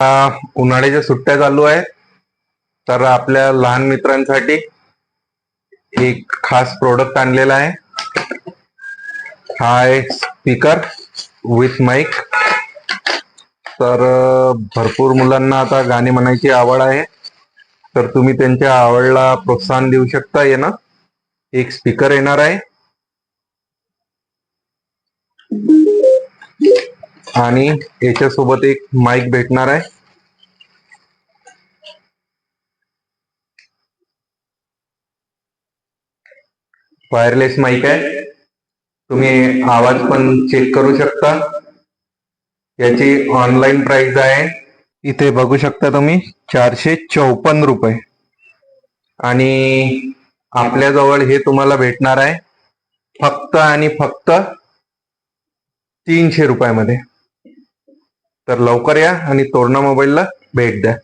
उन्हाळ्याच्या सुट्ट्या चालू आहेत, तर आपल्या लहान मित्रांसाठी एक खास प्रोडक्ट आणलेला आहे. हा आहे स्पीकर विथ माईक. तर भरपूर मुलांना आता गाणी म्हणायची आवड आहे, तर तुम्ही त्यांच्या आवडला प्रोत्साहन देऊ शकता. ना एक स्पीकर येणार आहे आणि याच्यासोबत एक माईक भेटणार आहे. वायरलेस माईक आहे. तुम्ही आवाज पण चेक करू शकता. याची ऑनलाईन प्राइस आहे, इथे बघू शकता तुम्ही, 454 रुपये. आणि आपल्याजवळ हे तुम्हाला भेटणार आहे फक्त आणि फक्त 300 रुपयामध्ये. तर लवकर या आणि तोरणा मोबाईलला भेट द्या.